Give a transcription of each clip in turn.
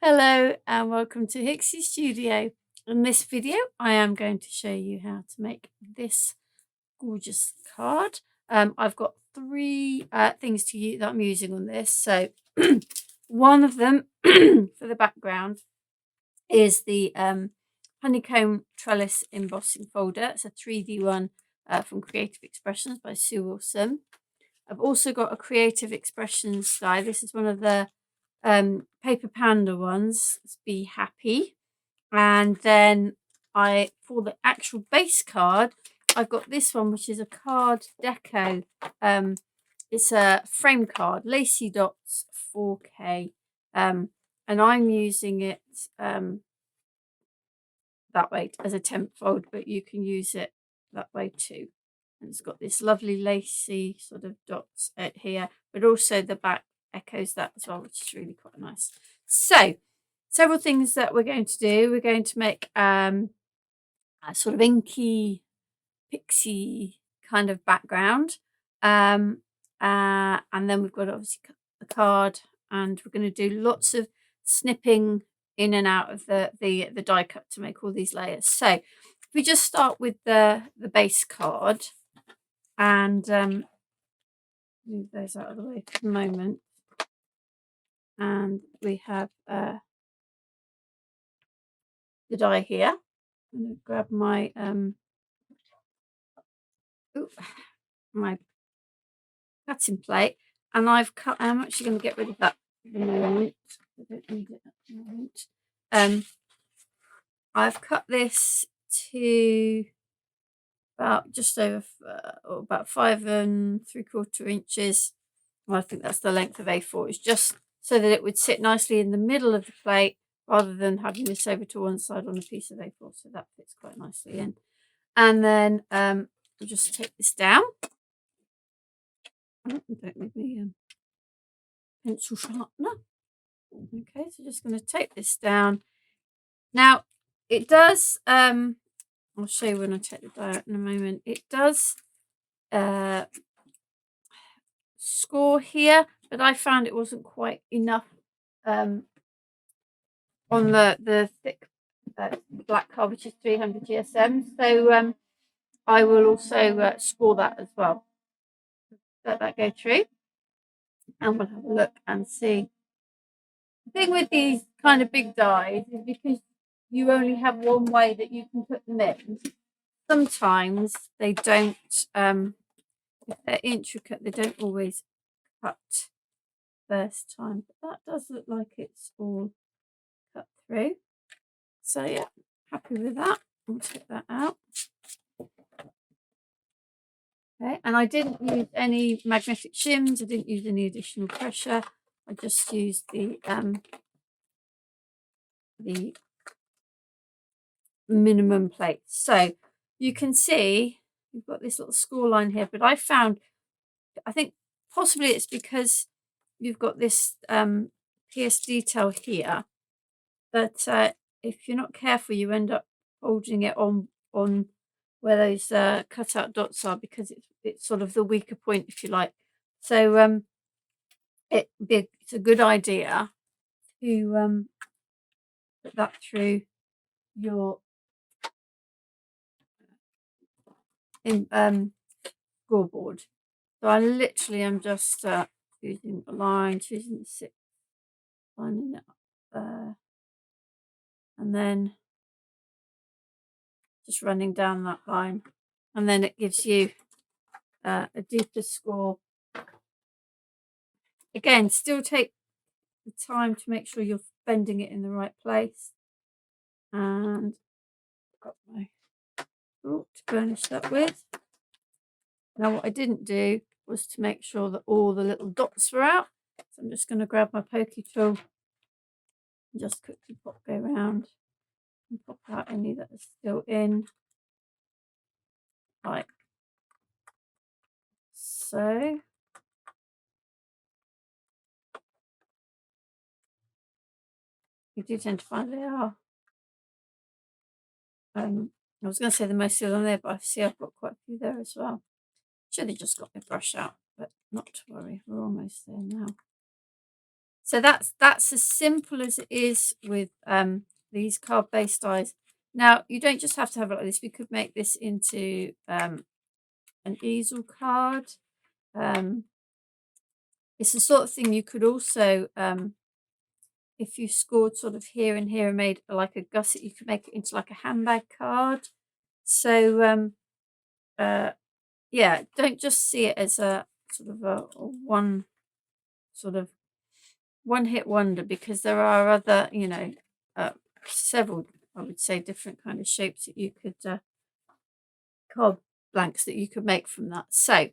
Hello and welcome to Hixxy Studio. In this video I am going to show you how to make this gorgeous card. I've got three things to use that I'm using on this. So one of them for the background is the Honeycomb Trellis embossing folder. It's a 3D one from Creative Expressions by Sue Wilson. I've also got a Creative Expressions die. This is one of the Paper Panda ones. It's Be Happy. And then for the actual base card, I've got this one, which is a card deco. It's a frame card, Lacy Dots 4K. And I'm using it that way as a temp fold, but you can use it that way too. And it's got this lovely lacy sort of dots here, but also the back echoes that as well, which is really quite nice. So several things that we're going to do. We're going to make a sort of inky pixie kind of background, and then we've got obviously the card, and we're going to do lots of snipping in and out of the die cut to make all these layers. So if we just start with the base card and move those out of the way for the moment, and we have the die here. I'm going to grab my my cutting plate, and I've cut. I'm actually going to get rid of that at the moment. I don't need it at the moment. I've cut this to about just over about 5 3/4 inches. Well, I think that's the length of A4. It's just so that it would sit nicely in the middle of the plate rather than having this over to one side on a piece of A4. So that fits quite nicely in. And then we'll just take this down. I don't need my pencil sharpener. Okay, so just going to take this down. Now it does, I'll show you when I take the die out in a moment. It does score here, but I found it wasn't quite enough on the thick black card, which is 300 GSM. So I will also score that as well. Let that go through, and we'll have a look and see. The thing with these kind of big dies is because you only have one way that you can put them in. Sometimes they don't, if they're intricate, they don't always cut first time. But that does look like it's all cut through. So yeah, happy with that. I'll take that out. Okay, and I didn't use any magnetic shims. I didn't use any additional pressure. I just used the minimum plates. So you can see you've got this little score line here, but I think possibly it's because you've got this pierced detail here, but if you're not careful, you end up holding it on where those cutout dots are, because it's sort of the weaker point, if you like. So it's a good idea to put that through your scoreboard. So I literally am just using a line, choosing the 6, lining it up there, and then just running down that line, and then it gives you a deeper score. Again, still take the time to make sure you're bending it in the right place. And I've got my to burnish that with. Now what I didn't do was to make sure that all the little dots were out. So I'm just going to grab my pokey tool and just quickly go around and pop out any that are still in, like so. You do tend to find they are. I was going to say the most still on there, but I see I've got quite a few there as well. Should have just got my brush out, but not to worry, we're almost there now. So that's as simple as it is with these card-based dies. Now, you don't just have to have it like this. We could make this into an easel card. It's the sort of thing you could also, if you scored sort of here and here and made like a gusset, you could make it into like a handbag card. So, yeah, don't just see it as a sort of a one sort of one-hit wonder, because there are other, you know, several, I would say, different kind of shapes that you could, card blanks that you could make from that. So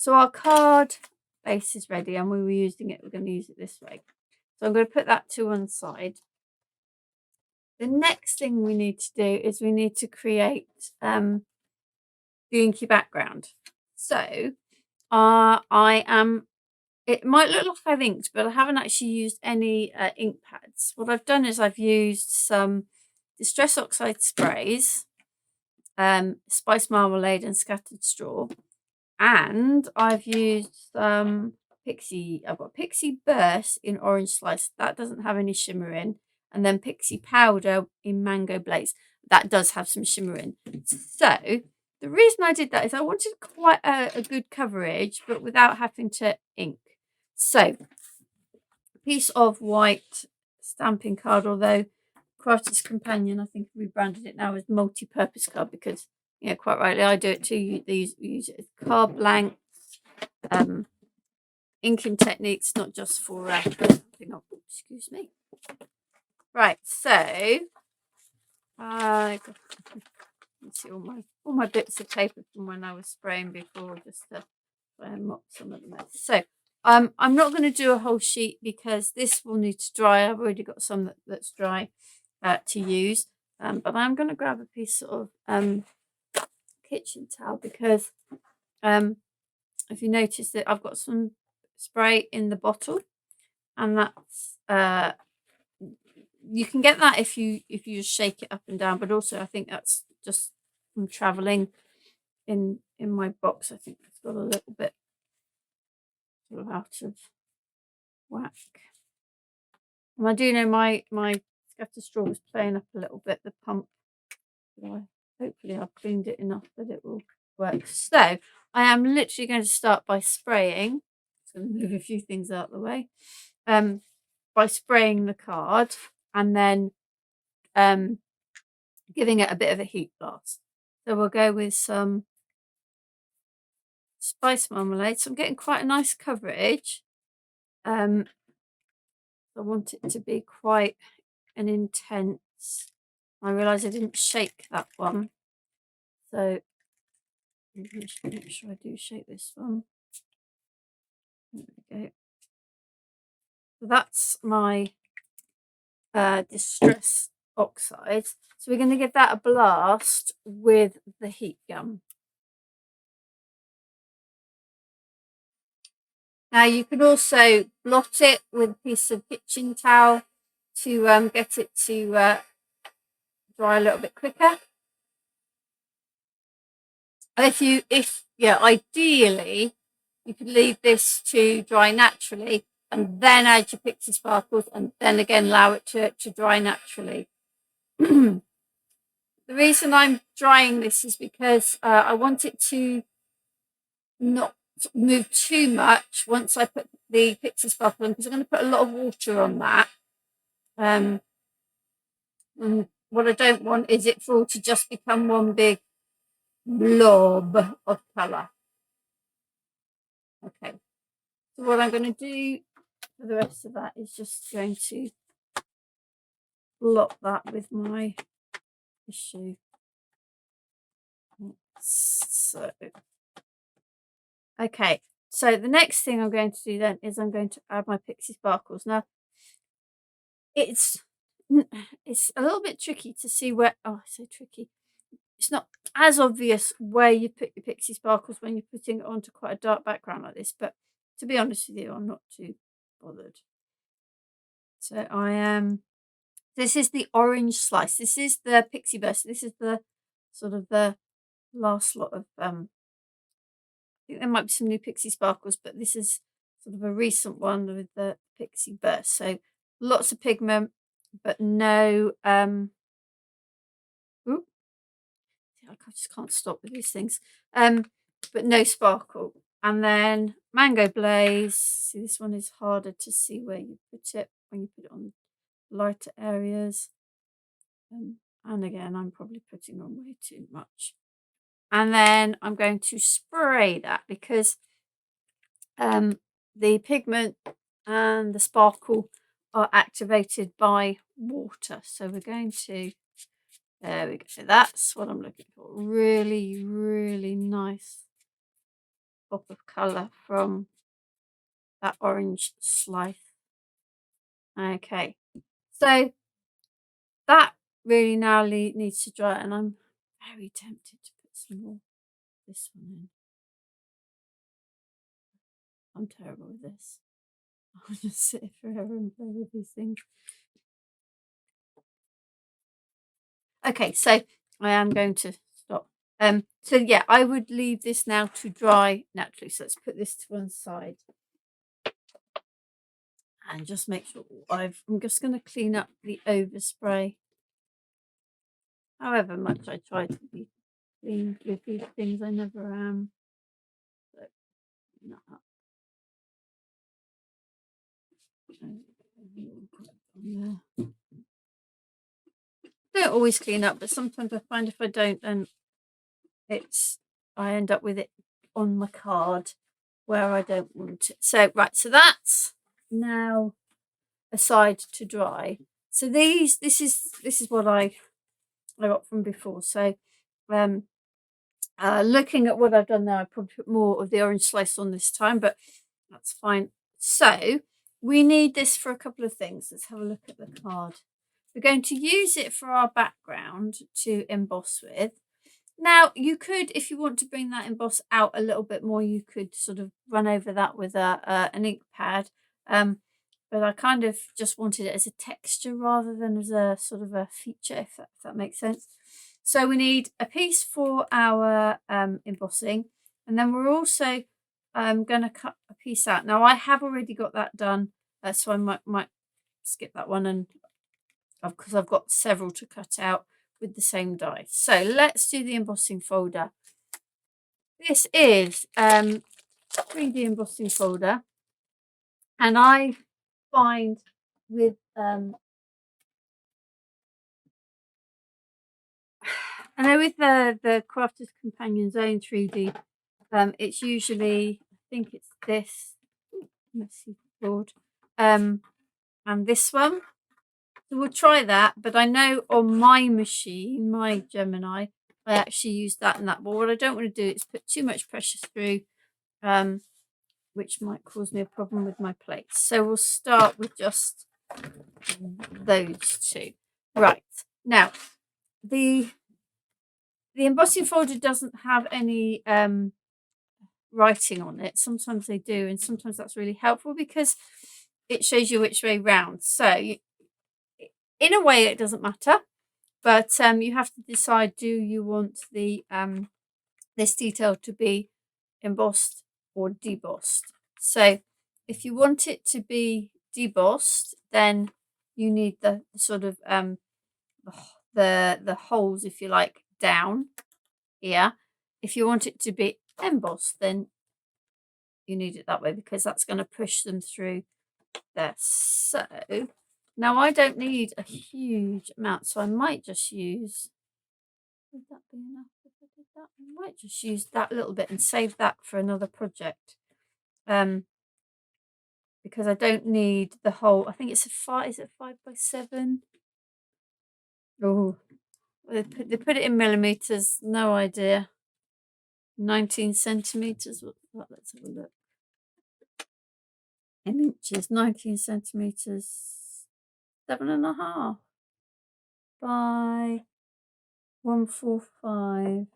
our card base is ready, and we were using it. We're going to use it this way. So I'm going to put that to one side. The next thing we need to do is we need to create the inky background. So it might look like I've inked, but I haven't actually used any ink pads. What I've done is I've used some Distress Oxide sprays, Spice Marmalade and Scattered Straw, and I've used Pixie. I've got Pixie Burst in Orange Slice. That doesn't have any shimmer in. And then Pixie Powder in Mango Blaze. That does have some shimmer in. So the reason I did that is I wanted quite a good coverage, but without having to ink. So a piece of white stamping card, although Crafter's Companion, I think, rebranded it now as multi-purpose card, because, yeah, quite rightly, I do it too. These use it as card blanks, inking techniques, not just for stamping. Oh, excuse me. Right, so let's see all my bits of paper from when I was spraying before, just to mop some of the mess. So I'm not going to do a whole sheet because this will need to dry. I've already got some that's dry to use, but I'm going to grab a piece of kitchen towel, because if you notice that I've got some spray in the bottle, and that's you can get that if you just shake it up and down, but also I think that's just from traveling in my box. I think it's got a little bit sort of out of whack. And I do know my scatter straw was playing up a little bit, the pump. Hopefully I've cleaned it enough that it will work. So I am literally going to start by spraying. Just going to move a few things out of the way. By spraying the card, and then giving it a bit of a heat blast. So we'll go with some Spice Marmalade. So I'm getting quite a nice coverage. I want it to be quite an intense. I realise I didn't shake that one, so make sure I do shake this one. There we go. So that's my Distress Oxide. So we're going to give that a blast with the heat gun. Now you can also blot it with a piece of kitchen towel to get it to dry a little bit quicker. Ideally you could leave this to dry naturally and then add your Pixie sparkles, and then again allow it to dry naturally. The reason I'm drying this is because I want it to not move too much once I put the Pixie sparkle in, because I'm going to put a lot of water on that. And what I don't want is it for all to just become one big blob of colour. Okay, so what I'm going to do for the rest of that is just going to blot that with my tissue. So, okay, so the next thing I'm going to do then is I'm going to add my Pixie sparkles. Now, it's a little bit tricky to see where, I say tricky. It's not as obvious where you put your Pixie sparkles when you're putting it onto quite a dark background like this, but to be honest with you, I'm not too bothered. So I am, this is the Orange Slice. This is the Pixie Burst. This is the sort of the last lot of, I think there might be some new Pixie sparkles, but this is sort of a recent one with the Pixie burst. So lots of pigment, but no oop, I just can't stop with these things. But no sparkle. And then Mango Blaze. See, this one is harder to see where you put it when you put it on lighter areas. And again, I'm probably putting on way too much. And then I'm going to spray that because the pigment and the sparkle are activated by water. So we're going to, there we go. So that's what I'm looking for. Really, really nice pop of colour from that orange slice. Okay, so that really now needs to dry, and I'm very tempted to put some more of this one in. I'm terrible with this. I'll just sit forever and play with these things. Okay, so I am going to stop. So yeah, I would leave this now to dry naturally. So let's put this to one side. And just make sure I'm just going to clean up the overspray. However much I try to be clean with these things, I never am. So, not up. Don't always clean up, but sometimes I find if I don't, then I end up with it on my card where I don't want it. So right, so that's now aside to dry. So this is what I got from before. So looking at what I've done there, I probably put more of the orange slice on this time, but that's fine. So we need this for a couple of things. Let's have a look at the card. We're going to use it for our background to emboss with. Now, you could, if you want to bring that emboss out a little bit more, you could sort of run over that with an ink pad. But I kind of just wanted it as a texture rather than as a sort of a feature, if that makes sense. So we need a piece for our embossing. And then we're also going to cut a piece out. Now, I have already got that done, so I might skip that one, and because I've got several to cut out with the same die. So let's do the embossing folder. This is 3D embossing folder, and I find with I know with the Crafter's Companion Zone 3D, it's usually, I think it's this messy board, and this one. So we'll try that, but I know on my machine, my Gemini, I actually use that and that. But what I don't want to do is put too much pressure through, which might cause me a problem with my plates. So we'll start with just those two. Right, now the embossing folder doesn't have any writing on it. Sometimes they do, and sometimes that's really helpful because it shows you which way round. So in a way it doesn't matter, but you have to decide, do you want the this detail to be embossed or debossed? So if you want it to be debossed, then you need the sort of the holes, if you like, down here. If you want it to be embossed, then you need it that way because that's going to push them through there. So now I don't need a huge amount, so I might just use, would that be enough if I did that? I might just use that little bit and save that for another project. Because I don't need the whole, I think it's a 5, is it 5x7? Oh, they put it in millimeters, no idea. 19 centimeters, let's have a look. In inches, 19 centimeters, 7.5 by 145,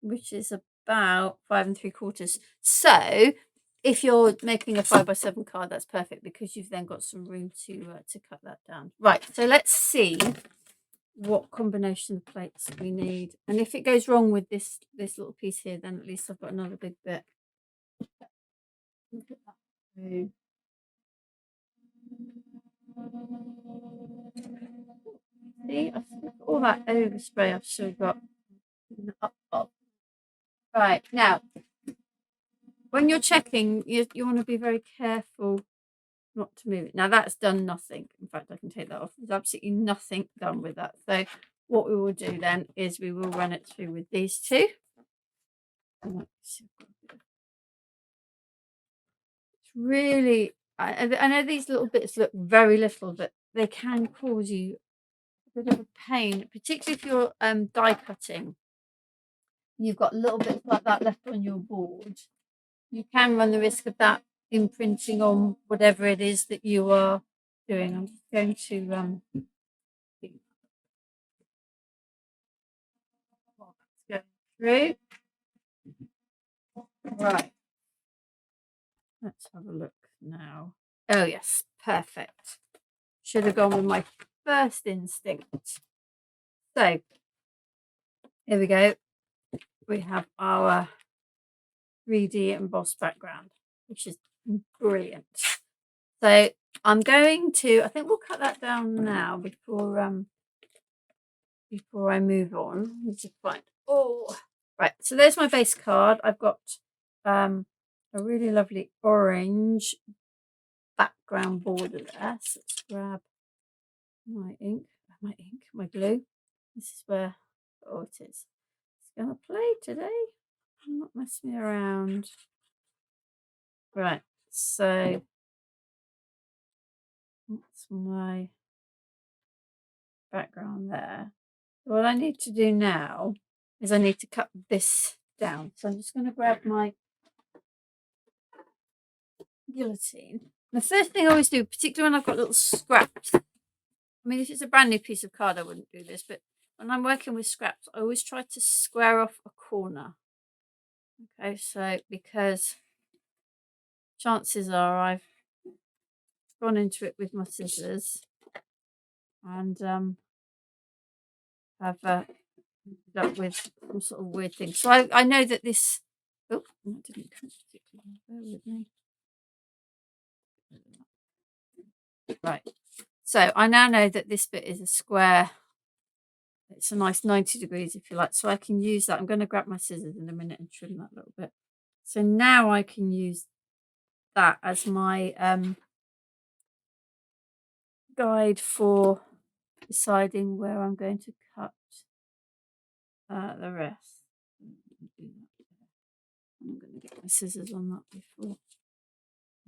which is about 5 3/4. So if you're making a 5x7 card, that's perfect because you've then got some room to cut that down. Right, so let's see what combination of plates we need, and if it goes wrong with this little piece here, then at least I've got another big bit. to see all that overspray I've still got up. Right, now when you're checking, you want to be very careful not to move it. Now that's done nothing. In fact, I can take that off. There's absolutely nothing done with that. So what we will do then is we will run it through with these two. It's really, I know these little bits look very little, but they can cause you a bit of a pain, particularly if you're die cutting. You've got little bits like that left on your board. You can run the risk of that imprinting on whatever it is that you are doing. I'm just going to go through. Right. Let's have a look now. Oh yes, perfect. Should have gone with my first instinct. So here we go. We have our 3D embossed background, which is brilliant. So I'm going to, I think we'll cut that down now before I move on. Let me just find, oh, right. So there's my base card. I've got a really lovely orange background border there. So let's grab my ink, my glue. This is where, oh, it is. It's going to play today. I'm not messing around. Right. So that's my background there. What I need to do now is I need to cut this down. So I'm just going to grab my guillotine. The first thing I always do, particularly when I've got little scraps, I mean, if it's a brand new piece of card, I wouldn't do this, but when I'm working with scraps, I always try to square off a corner. Okay, so because chances are I've gone into it with my scissors and have ended up with some sort of weird thing. So I know that this, oh, that didn't cut particularly. Bear with me. Right, so I now know that this bit is a square. It's a nice 90 degrees if you like, so I can use that. I'm going to grab my scissors in a minute and trim that a little bit. So now I can use that as my guide for deciding where I'm going to cut the rest. I'm going to get my scissors on that before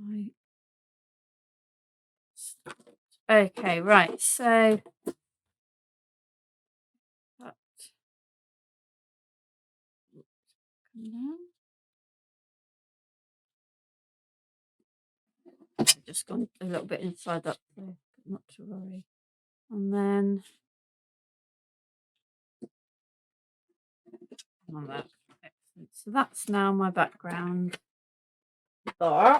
I... Okay, right, so that come down. I've just gone a little bit inside that there, not to worry. And then on that. Excellent. So that's now my background. There.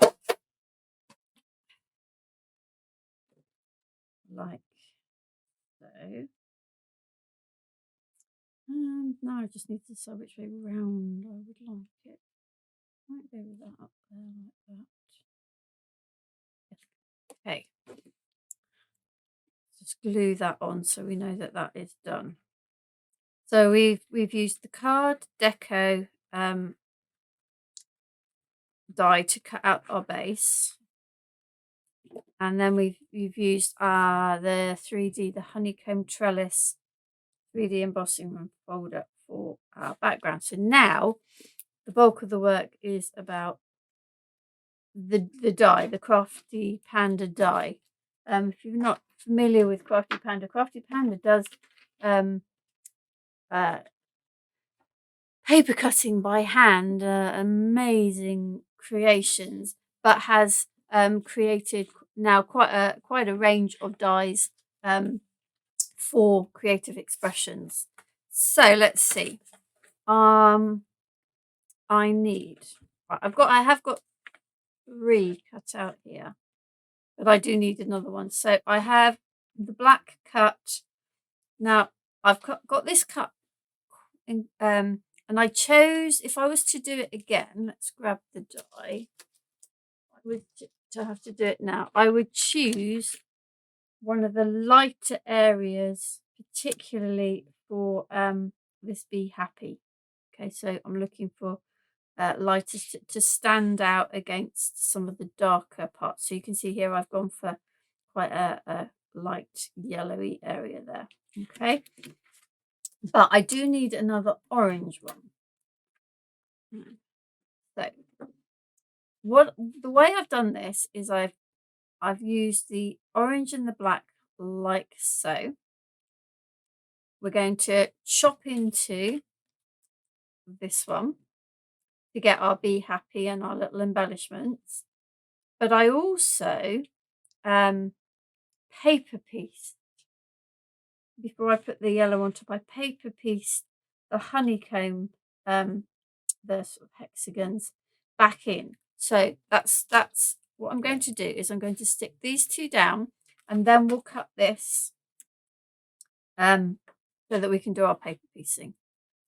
Like so. And now I just need to decide which way round I would like it. Might go with that up there like that. Okay. Just glue that on so we know that that is done. So we've used the card Deco die to cut out our base, and then we've used the 3D, the Honeycomb Trellis 3D embossing folder for our background. So now the bulk of the work is about the die, the Crafty Panda die. If you're not familiar with Crafty Panda does paper cutting by hand, amazing creations, but has created now quite a range of dies for creative expressions. So let's see. I need. I have got 3 cut out here, but I do need another one. So I have the black cut. Now I've got this cut in, and I chose, if I was to do it again, let's grab the die. I would to have to do it now. I would choose one of the lighter areas, particularly for this Be Happy. Okay, so I'm looking for lighters to stand out against some of the darker parts. So you can see here I've gone for quite a light yellowy area there. Okay, but I do need another orange one. So the way I've done this is I've used the orange and the black like so. We're going to chop into this one to get our Be Happy and our little embellishments. But I also paper piece. Before I put the yellow on top, I paper pieced the honeycomb, the sort of hexagons back in. So that's what I'm going to do is I'm going to stick these two down and then we'll cut this so that we can do our paper piecing.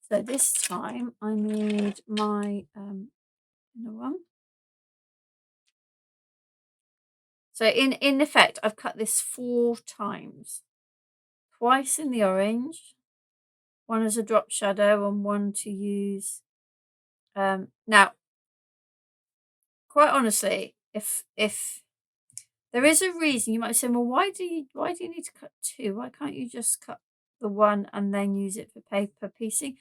So this time I need my inner one. So in effect, I've cut this 4 times. Twice in the orange, one as a drop shadow and one to use. Now, quite honestly, if there is a reason, you might say, well, why do you need to cut 2? Why can't you just cut the one and then use it for paper piecing?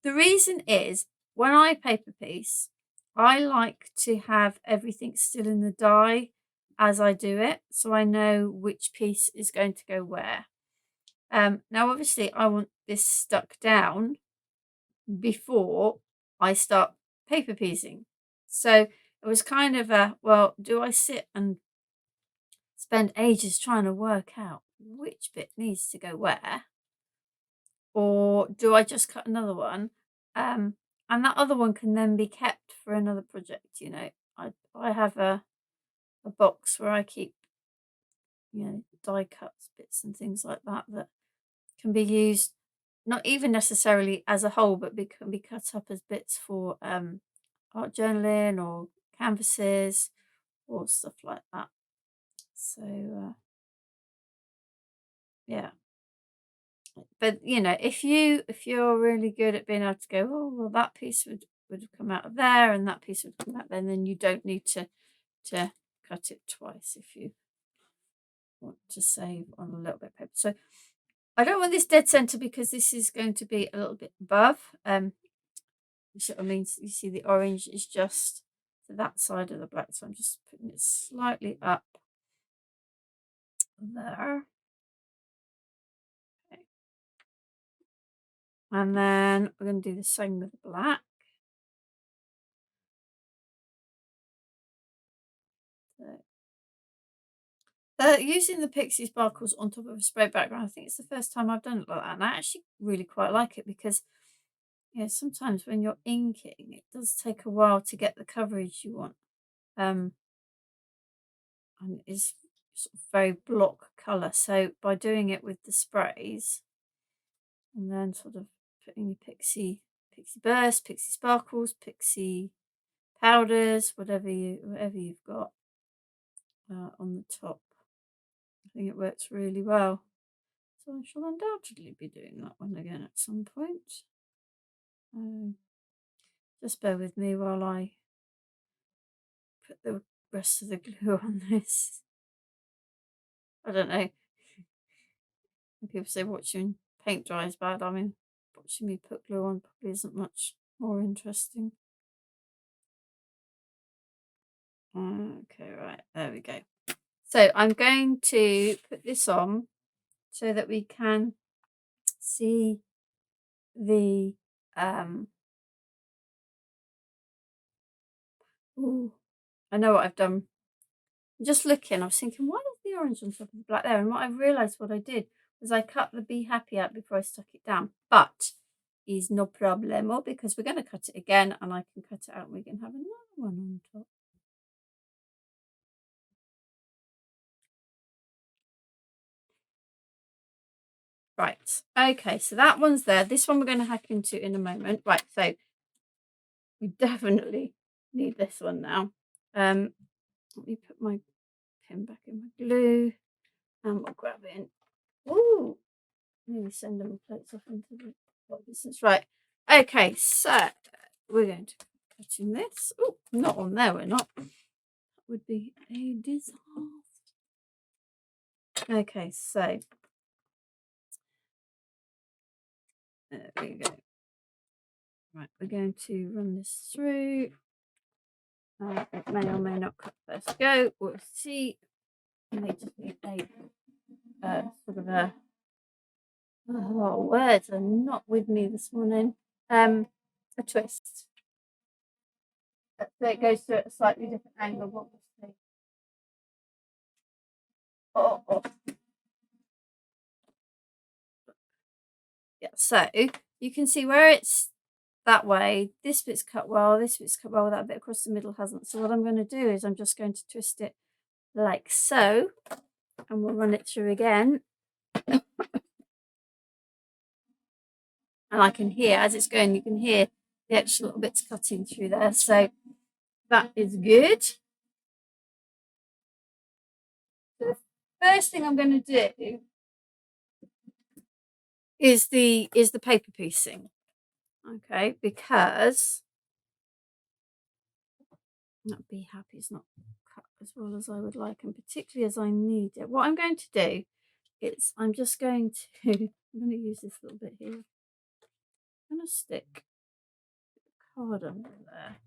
The reason is when I paper piece, I like to have everything still in the die as I do it, so I know which piece is going to go where. Now, obviously, I want this stuck down before I start paper piecing. So it was kind of a, well, do I sit and spend ages trying to work out which bit needs to go where? Or do I just cut another one? And that other one can then be kept for another project, you know. I have a box where I keep, you know, die cuts, bits and things like that that can be used not even necessarily as a whole, but can be cut up as bits for art journaling or canvases or stuff like that. So yeah, but you know, if you're really good at being able to go, oh well, that piece would have come out of there and that piece would come out there, and then you don't need to cut it twice if you want to save on a little bit of paper. So I don't want this dead center because this is going to be a little bit above. You see what I mean? You see the orange is just to that side of the black, so I'm just putting it slightly up there. Okay. And then we're going to do the same with the black. Using the Pixie sparkles on top of a spray background, I think it's the first time I've done it like that, and I actually really quite like it because, you know, sometimes when you're inking, it does take a while to get the coverage you want. And it's sort of very block colour. So by doing it with the sprays, and then sort of putting your Pixie burst, Pixie sparkles, Pixie powders, whatever you've got on the top, I think it works really well. So I shall undoubtedly be doing that one again at some point. Just bear with me while I put the rest of the glue on this. I don't know. People say watching paint dry is bad. I mean, watching me put glue on probably isn't much more interesting. Okay, right, there we go. So I'm going to put this on so that we can see the ooh, I know what I've done. I'm just looking, I was thinking, why is the orange on top of the black there? And what I realised what I did was I cut the Be Happy out before I stuck it down. But is no problemo because we're going to cut it again and I can cut it out and we can have another one on top. Right, okay, so that one's there. This one we're going to hack into in a moment. Right, so we definitely need this one now. Let me put my pin back in my glue and we'll grab it in. Ooh, maybe send them plates off into the distance. Right. Okay, so we're going to cut in this. Oh, not on there, we're not. That would be a disaster. Okay, so there we go. Right, we're going to run this through. It may or may not cut first go. We'll see. It may just be a sort of a words are not with me this morning. A twist. So it goes to a slightly different angle. What we'll see. Oh. Yeah, so you can see where it's that way. This bit's cut well, this bit's cut well, that bit across the middle hasn't. So what I'm going to do is I'm just going to twist it like so, and we'll run it through again. And I can hear, as it's going, you can hear the extra little bits cutting through there. So that is good. So the first thing I'm going to do is the paper piecing. Okay, because that Be Happy is not cut as well as I would like, and particularly as I need it. What I'm going to do is I'm just going to I'm going to use this little bit here. I'm going to stick the card under there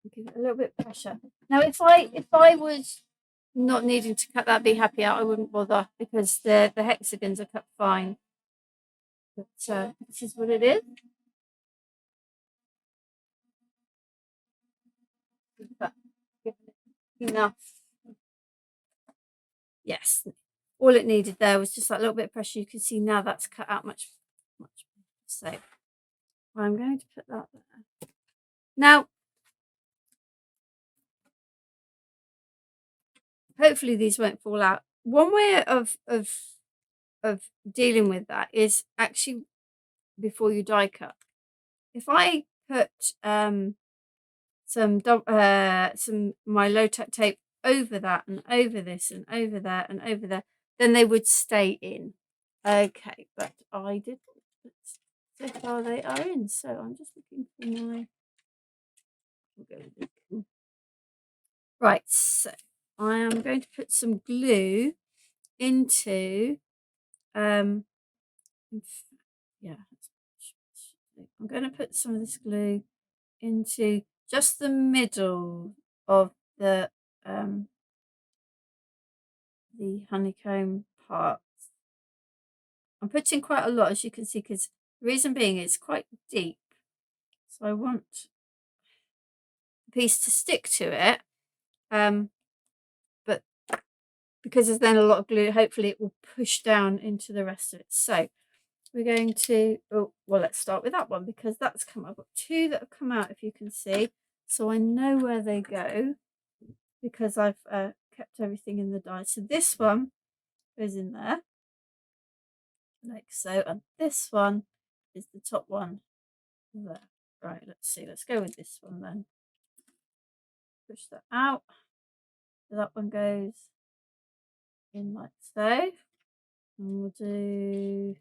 and give it a little bit of pressure. Now, if I was not needing to cut that Be Happy out, I wouldn't bother because the hexagons are cut fine. But this is what it is. Enough. Yes, all it needed there was just that little bit of pressure. You can see now that's cut out much better. So I'm going to put that there. Now, hopefully these won't fall out. One way of dealing with that is actually before you die cut. If I put some my low-tack tape over that and over this and over there and over there, then they would stay in. Okay, but I didn't. So far they are in, so I'm just looking for my right. So I am going to put some glue into yeah, I'm going to put some of this glue into just the middle of the honeycomb part. I'm putting quite a lot, as you can see, because the reason being it's quite deep. So I want the piece to stick to it. But because there's then a lot of glue, hopefully it will push down into the rest of it. So we're going to, let's start with that one because that's come. I've got two that have come out, if you can see. So I know where they go because I've kept everything in the die. So this one goes in there like so, and this one is the top one there. Right, let's see, let's go with this one then. Push that out. So that one goes in like so, and we'll do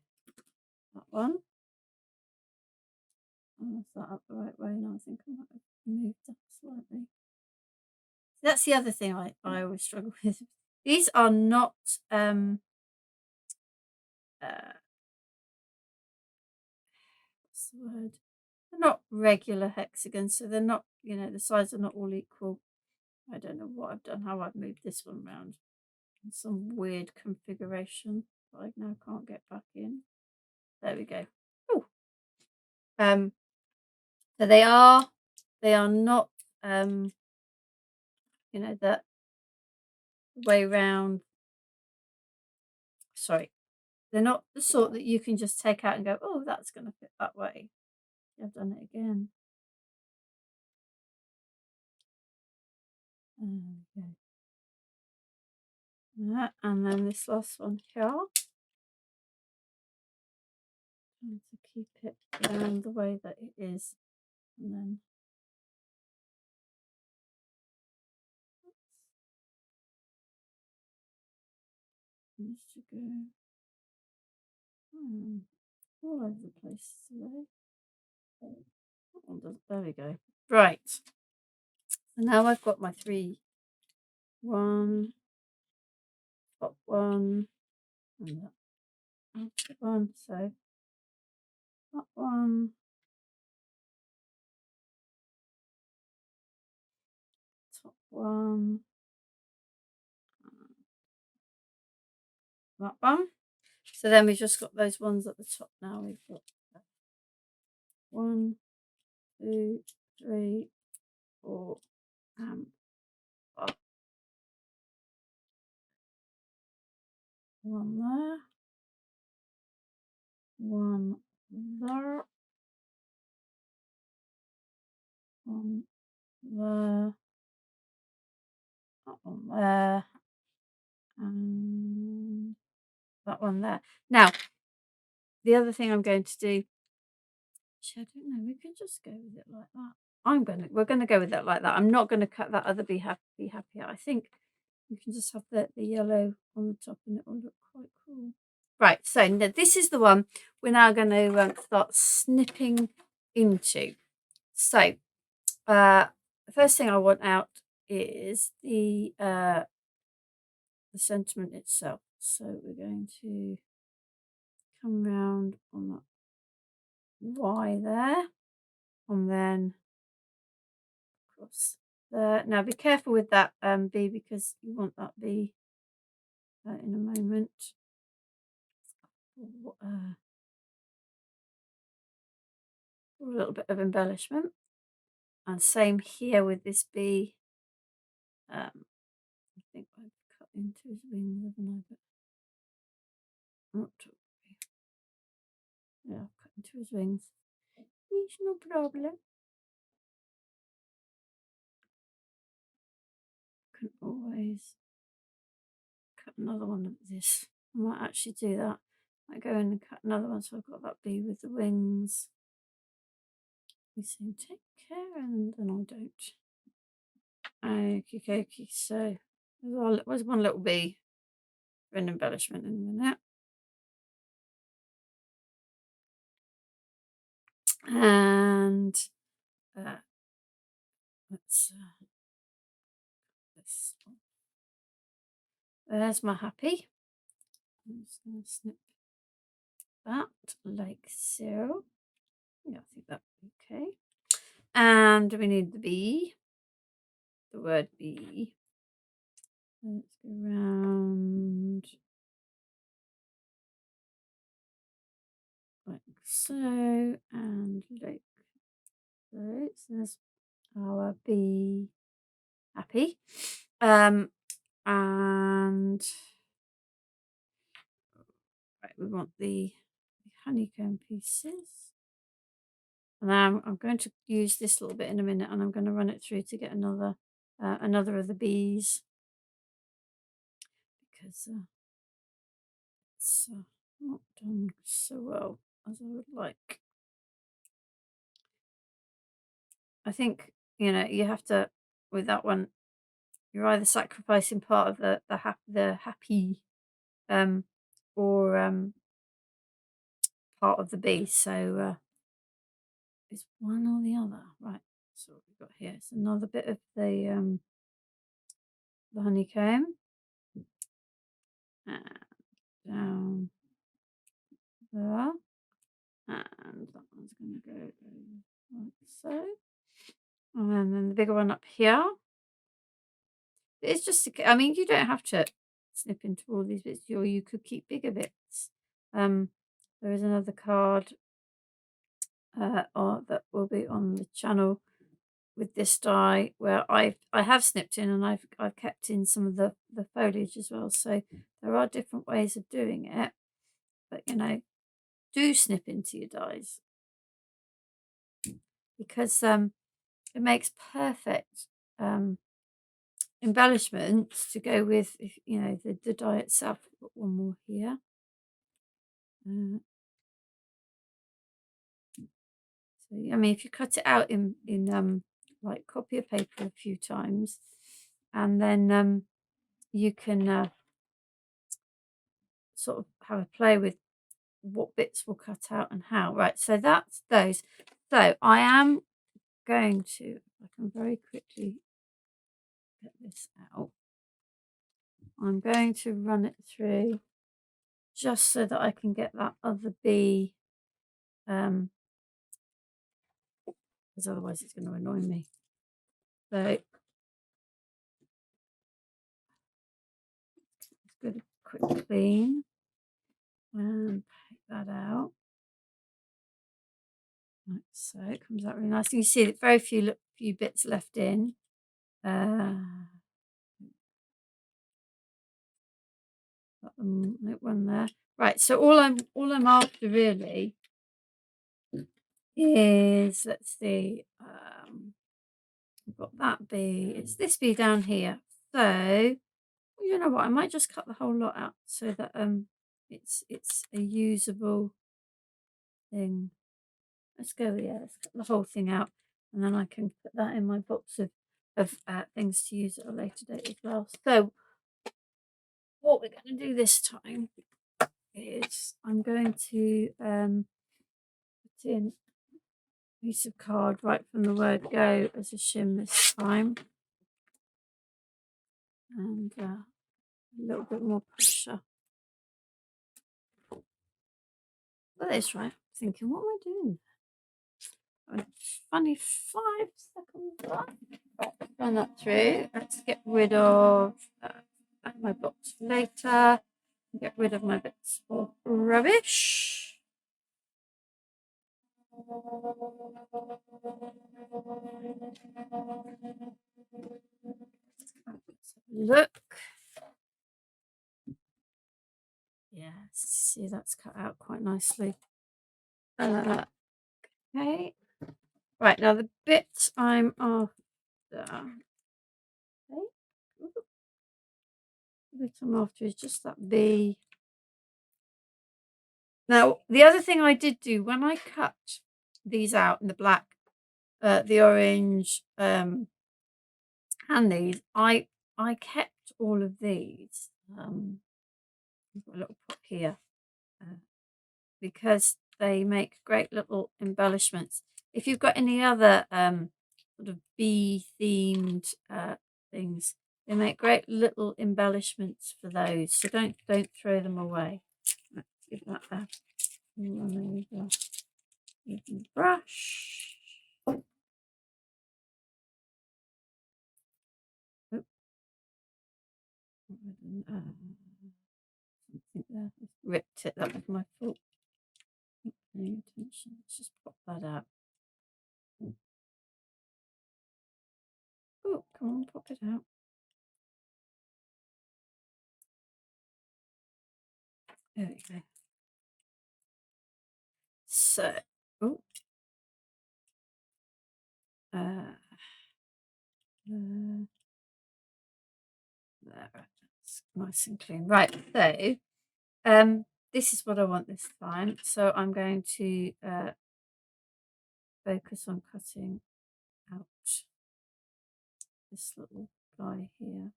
that one. Is that up the right way? No, I think I might have moved that slightly. That's the other thing I always struggle with. These are not what's the word? They're not regular hexagons, so they're not, the sides are not all equal. I don't know what I've done, how I've moved this one around in some weird configuration that I now can't get back in. There we go. Oh, so they are not that way round. Sorry, they're not the sort that you can just take out and go, oh, that's going to fit that way. I've done it again. Okay. And then this last one here. Trying to keep it down the way that it is, and then needs to go all over the place today. There we go. Right. So now I've got my 3. 1, top 1, and that top 1. So that one, top 1, that one. So then we've just got those ones at the top now. We've got 1, 2, 3, 4, and 5. 1 there, 1 there, 1 there, that one there, and that one there. Now, the other thing I'm going to do, I don't know, we could just go with it like that. We're gonna go with it like that. I'm not gonna cut that other be happy out. I think we can just have the yellow on the top and it will look quite cool. Right, so now this is the one we're now going to start snipping into. So the first thing I want out is the sentiment itself. So we're going to come round on that Y there, and then across there. Now be careful with that B, because you want that B in a moment. A little bit of embellishment, and same here with this B. I think I've cut into his wings, haven't I? But not to worry. Yeah, I've cut into his wings. It's no problem. Can always cut another one of this. I might actually do that. I go in and cut another one, so I've got that B with the wings. We seem to take care, and then I don't. Okay, so there's one little B for an embellishment in a minute. And let's this one. There's my happy. I'm just going to snip that like so. Yeah, I think that'll be okay. And we need the B, the word B. Let's go round like so, and like so. So there's our B happy. And right, we want the honeycomb pieces. And I'm going to use this little bit in a minute, and I'm going to run it through to get another of the bees, because it's not done so well as I would like. I think, you have to, with that one, you're either sacrificing part of the happy or part of the bee. So it's one or the other. Right. So what we've got here is another bit of the honeycomb. And down there. And that one's going to go like so. And then the bigger one up here. It's just, you don't have to snip into all these bits, or you could keep bigger bits. There is another card that will be on the channel with this die, where I have snipped in, and I've kept in some of the foliage as well. So there are different ways of doing it, but do snip into your dies, because it makes perfect embellishments to go with, the die itself. I've got one more here. So if you cut it out in like copy paper a few times, and then you can sort of have a play with what bits will cut out and how. Right, so that's those. So I am going to, I can very quickly get this out. I'm going to run it through just so that I can get that other bee, because otherwise it's going to annoy me. So let's get a quick clean and take that out. Like so, it comes out really nice. You see that very few bits left in. One there. Right, so all I'm after really is, let's see, I've got that bee. It's this bee down here. So you know what? I might just cut the whole lot out so that it's a usable thing. Let's go, yeah, let's cut the whole thing out, and then I can put that in my box of things to use at a later date as well. So what we're going to do this time is I'm going to put in a piece of card right from the word go as a shim this time, and a little bit more pressure. That is right. I'm thinking, what am I doing? Funny 5 seconds left. Right, run that through. Let's get rid of my box for later. Get rid of my bits of rubbish. Look. Yes, see that's cut out quite nicely. Okay. Right, now the bit I'm after. Okay. The bit I'm after is just that bee. Now, the other thing I did do when I cut these out in the black, the orange, and these, I kept all of these. I've got a little pot here because they make great little embellishments. If you've got any other sort of bee themed things, they make great little embellishments for those. So don't throw them away. Let's give that a run over with the brush. Oop. Something there. I ripped it. That was my fault. Not paying attention. Let's just pop that out. Oh, come on, pop it out. There we go. So, oh, there, that's nice and clean. Right, so, this is what I want this time. So I'm going to focus on cutting out this little guy here,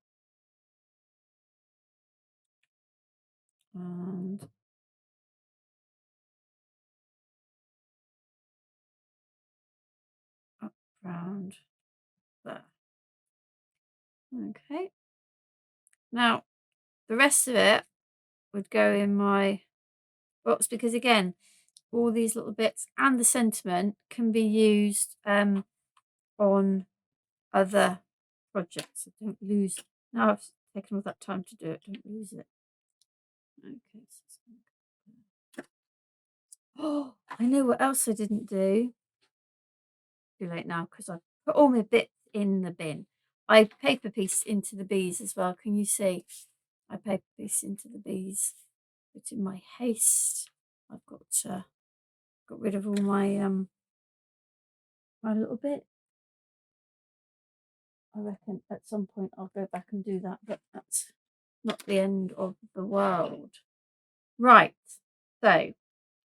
and up round there. Okay. Now the rest of it would go in my box because again, all these little bits and the sentiment can be used on other projects. So don't lose. Now I've taken all that time to do it. Don't lose it. Okay. Oh, I know what else I didn't do. Too late now because I've put all my bits in the bin. I paper piece into the bees as well. Can you see? I paper piece into the bees. But in my haste, I've got rid of all my my little bit. I reckon at some point I'll go back and do that, but that's not the end of the world. Right, so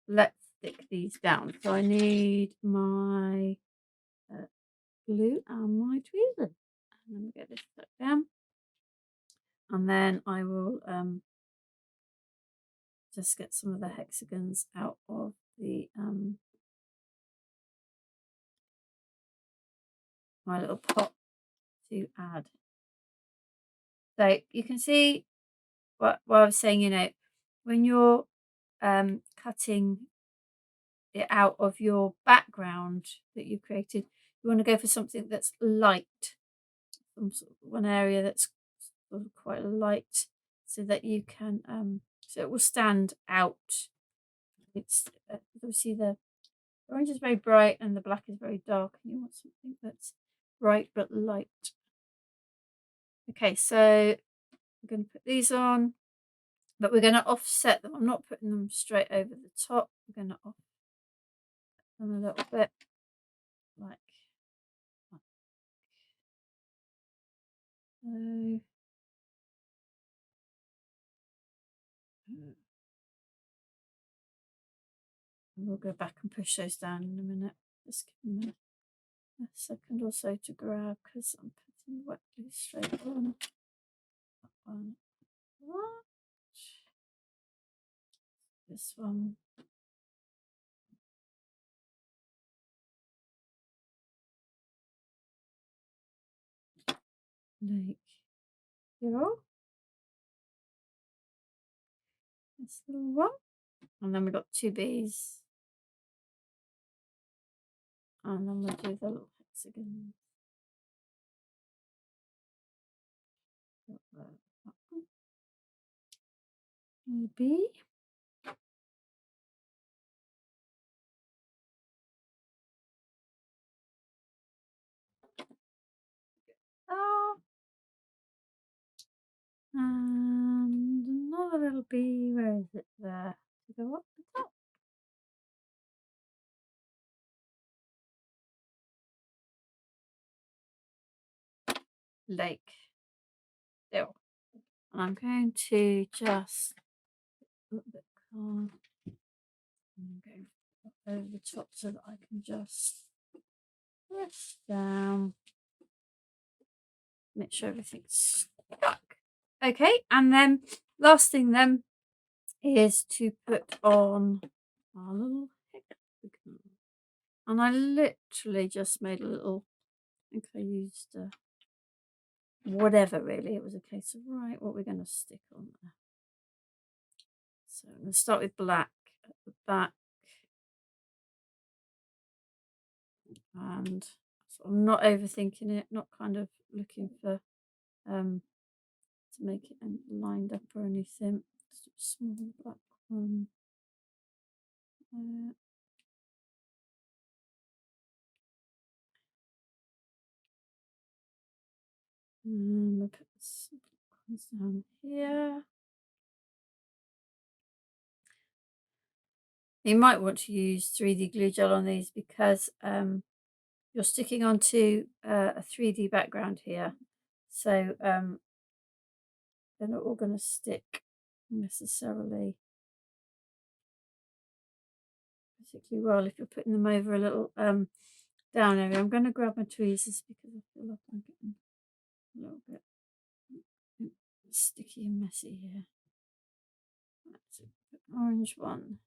let's stick these down. So I need my glue and my tweezers. And then we get this stuck down. And then I will just get some of the hexagons out of the my little pot to add. So you can see what I was saying, you know, when you're cutting it out of your background that you created, you want to go for something that's light, one area that's sort of quite light, so that you can so it will stand out. It's obviously the orange is very bright and the black is very dark, and you want something that's bright but light. Okay, so we're going to put these on, but we're going to offset them. I'm not putting them straight over the top. We're going to offset them a little bit, like so. And we'll go back and push those down in a minute. Just give them a second or so to grab, because I'm putting wet glue straight on. That one. This one. Like here. This little one. And then we've got 2 bees. And then we'll do the little hexagon. Bee. Oh. And another little bee. Where is it there? To go up the top. Lake. There. And I'm going to just a little bit calm and go over the top so that I can just press down. Make sure everything's stuck. Okay, and then last thing then is to put on our little hexagon. And I literally just made a little, I think I used whatever really. It was a case of, right, what we're going to stick on there. So I'm going to start with black at the back. And so I'm not overthinking it, not kind of looking for to make it lined up or anything. Just a small black one. We'll put this down here. You might want to use 3D glue gel on these because you're sticking onto a 3D background here. So they're not all going to stick necessarily particularly well if you're putting them over a little down area. I'm going to grab my tweezers because I feel like I'm getting a little bit sticky and messy here. Let's put an orange one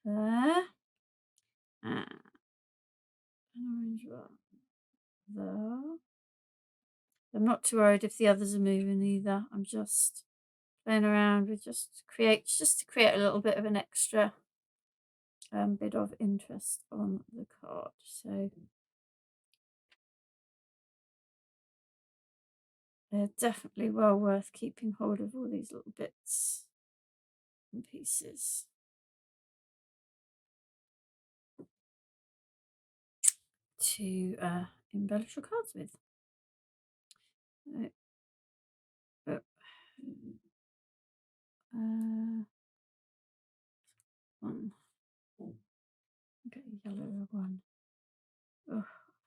there. And an orange one there. I'm not too worried if the others are moving either. I'm just playing around with just to create a little bit of an extra bit of interest on the card. So they're definitely well worth keeping hold of all these little bits and pieces to embellish your cards with. One. Get a yellow one. Oh, I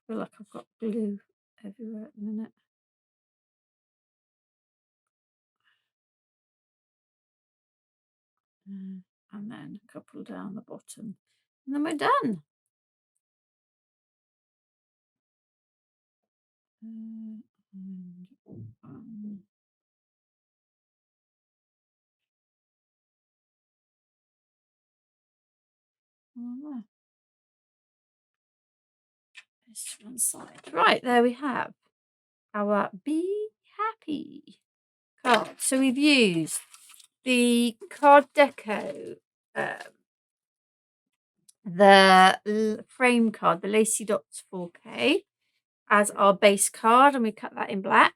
feel like I've got glue everywhere at the minute. And then a couple down the bottom. And then we're done. And this to one side. Right, there we have our Be Happy card. So we've used the card deco, the frame card, the Lacy Dots 4K, as our base card, and we cut that in black.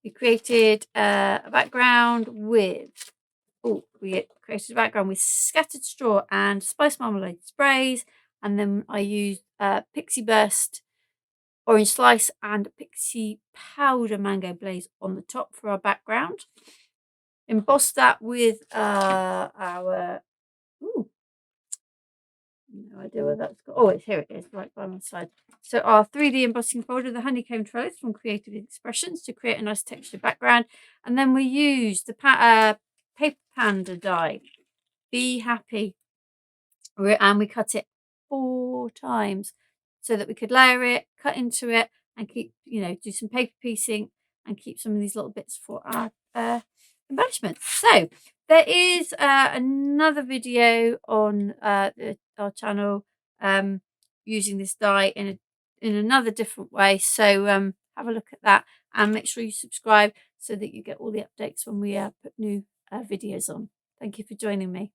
We created a background with, we created a background with scattered straw and spice marmalade sprays, and then I used Pixie Burst Orange Slice and Pixie Powder Mango Blaze on the top for our background. Embossed that with our, no idea where that's got. Oh, it's here. It is right by my side. So our 3D embossing folder, the Honeycomb Trellis from Creative Expressions, to create a nice textured background. And then we used the paper panda die, Be Happy, and we cut it 4 times so that we could layer it, cut into it, and keep, do some paper piecing and keep some of these little bits for our embellishments. So there is another video on our channel using this die in another different way. So have a look at that and make sure you subscribe so that you get all the updates when we put new videos on. Thank you for joining me.